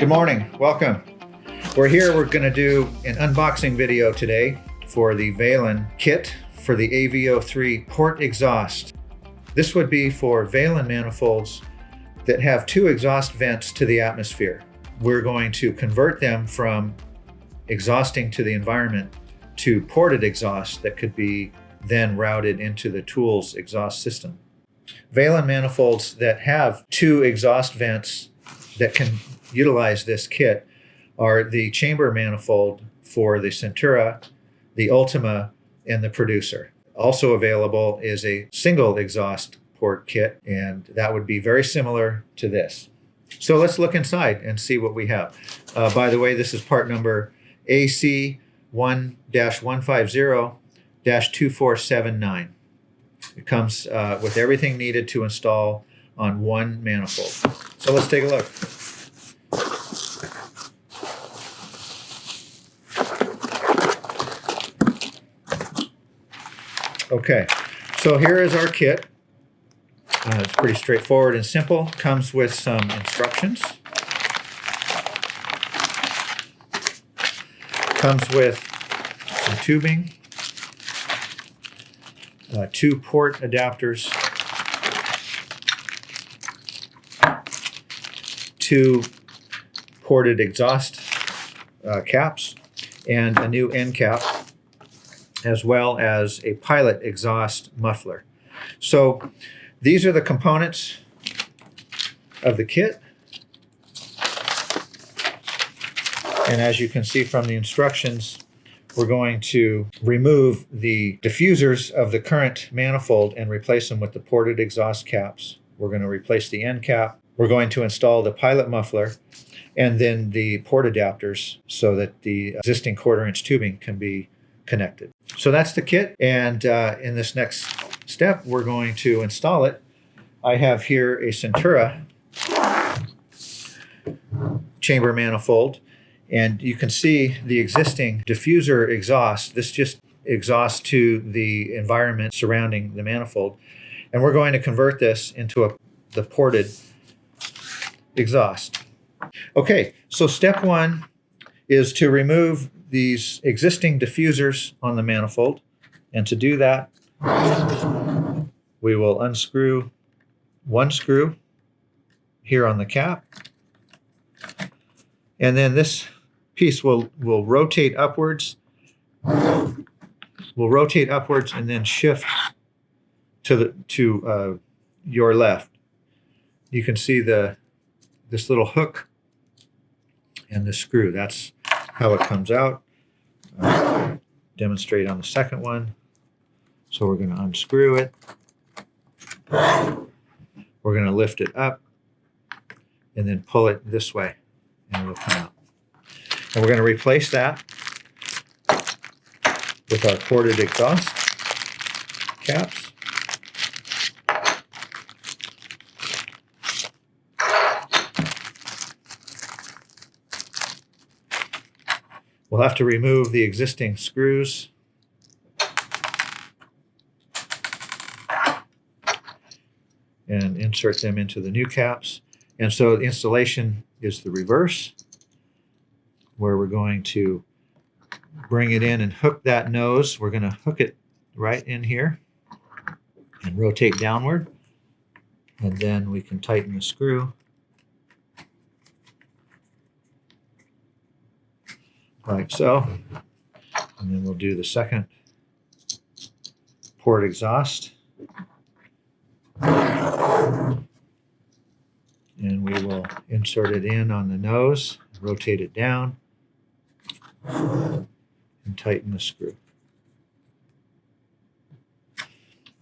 Good morning, welcome. We're going to do an unboxing video today for the Valin kit for the AV03 port exhaust. This would be for Valin manifolds that have two exhaust vents to the atmosphere. We're going to convert them from exhausting to the environment to ported exhaust that could be then routed into the tool's exhaust system. Valin manifolds that have two exhaust vents that can utilize this kit are the chamber manifold for the Centura, the Ultima, and the Producer. Also available is a single exhaust port kit, and that would be very similar to this. So let's look inside and see what we have. By the way, this is part number AC1-150-2479. It comes with everything needed to install on one manifold. So let's take a look. Okay, so here is our kit. It's pretty straightforward and simple. Comes with some instructions. Comes with some tubing, two port adapters, two ported exhaust caps, and a new end cap, as well as a pilot exhaust muffler. So these are the components of the kit. And as you can see from the instructions, we're going to remove the diffusers of the current manifold and replace them with the ported exhaust caps. We're going to replace the end cap. We're going to install the pilot muffler and then the port adapters so that the existing 1/4-inch tubing can be connected. So that's the kit, and in this next step we're going to install it. I have here a Centura chamber manifold, and you can see the existing diffuser exhaust. This just exhausts to the environment surrounding the manifold, and we're going to convert this into the ported exhaust. Okay, so step one is to remove these existing diffusers on the manifold, and to do that we will unscrew one screw here on the cap, and then this piece will rotate upwards. Will rotate upwards and then shift to your left. You can see this little hook and the screw. That's how it comes out. Demonstrate on the second one. So we're going to unscrew it. We're going to lift it up and then pull it this way, and it'll come out. And we're going to replace that with our ported exhaust caps. We'll have to remove the existing screws. And insert them into the new caps. And so the installation is the reverse, where we're going to bring it in and hook that nose. We're going to hook it right in here and rotate downward. And then we can tighten the screw like so. And then we'll do the second port exhaust. And we will insert it in on the nose, rotate it down, and tighten the screw.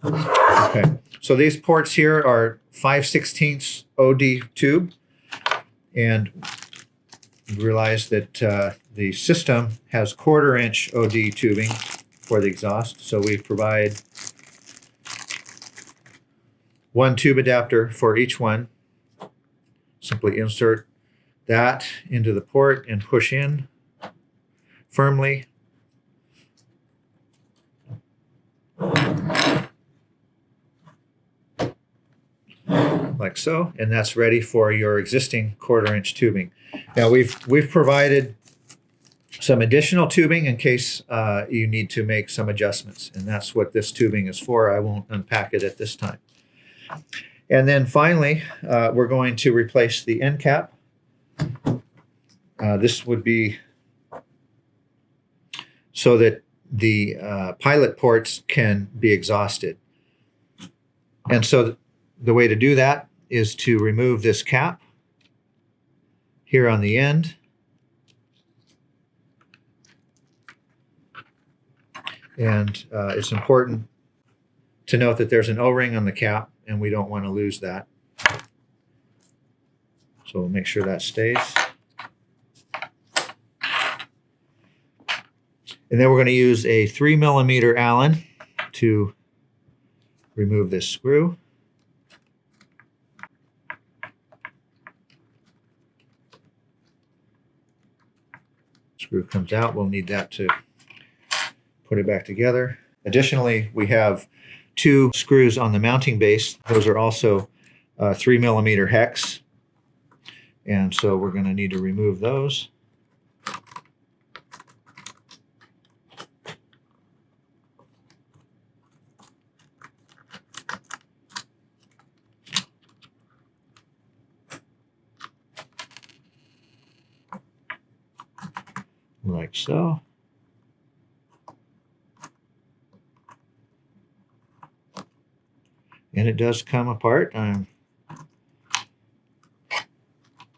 Okay, so these ports here are 5/16 OD tube, and realize that the system has 1/4-inch OD tubing for the exhaust, so we provide one tube adapter for each one. Simply insert that into the port and push in firmly. like so, and that's ready for your existing 1/4-inch tubing. Now we've provided some additional tubing in case you need to make some adjustments, and that's what this tubing is for. I won't unpack it at this time. And then finally, we're going to replace the end cap. This would be so that the pilot ports can be exhausted. And so the way to do that is to remove this cap here on the end. And it's important to note that there's an O-ring on the cap, and we don't want to lose that. So we'll make sure that stays. And then we're going to use a 3mm Allen to remove this screw. Screw comes out. We'll need that to put it back together. Additionally, we have 2 screws on the mounting base. Those are also 3mm hex. And so we're going to need to remove those. Like so. And it does come apart. I'm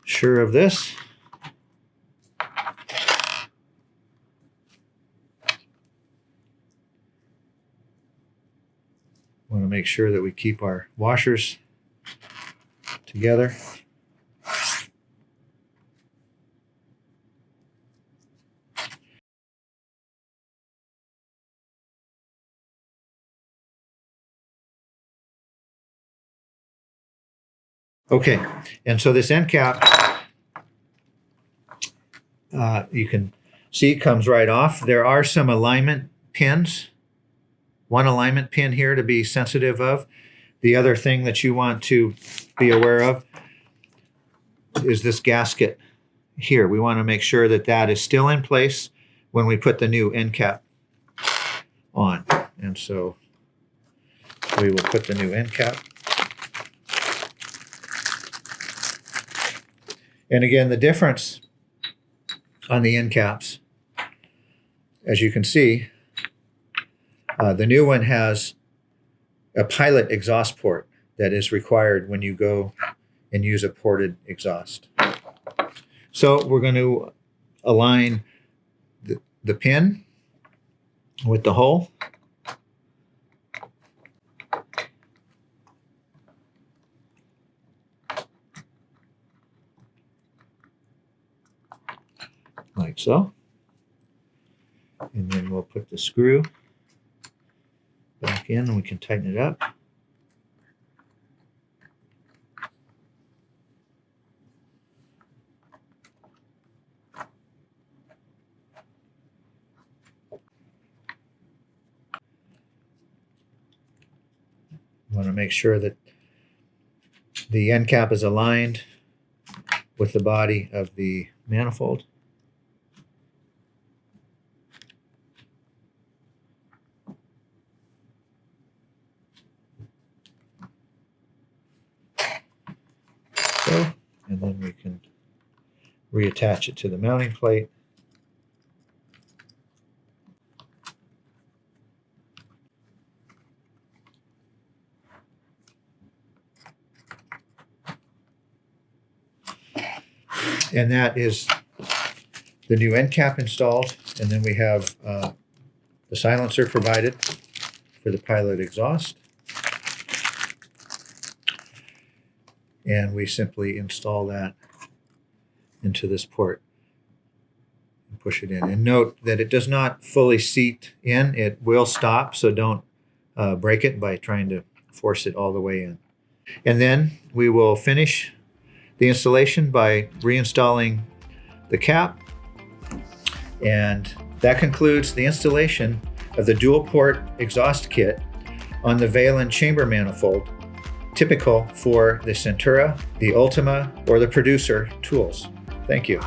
sure of this. Want to make sure that we keep our washers together. Okay, and so this end cap, you can see comes right off. There are some alignment pins. One alignment pin here to be sensitive of. The other thing that you want to be aware of is this gasket here. We want to make sure that that is still in place when we put the new end cap on. And so we will put the new end cap. And again, the difference on the end caps, as you can see, the new one has a pilot exhaust port that is required when you go and use a ported exhaust. So we're going to align the pin with the hole. Like so. And then we'll put the screw back in and we can tighten it up. You want to make sure that the end cap is aligned with the body of the manifold. And then we can reattach it to the mounting plate. And that is the new end cap installed. And then we have the silencer provided for the pilot exhaust. And we simply install that into this port and push it in. And note that it does not fully seat in. It will stop, so don't break it by trying to force it all the way in. And then we will finish the installation by reinstalling the cap. And that concludes the installation of the dual port exhaust kit on the Valin chamber manifold, typical for the Centura, the Ultima, or the Producer tools. Thank you.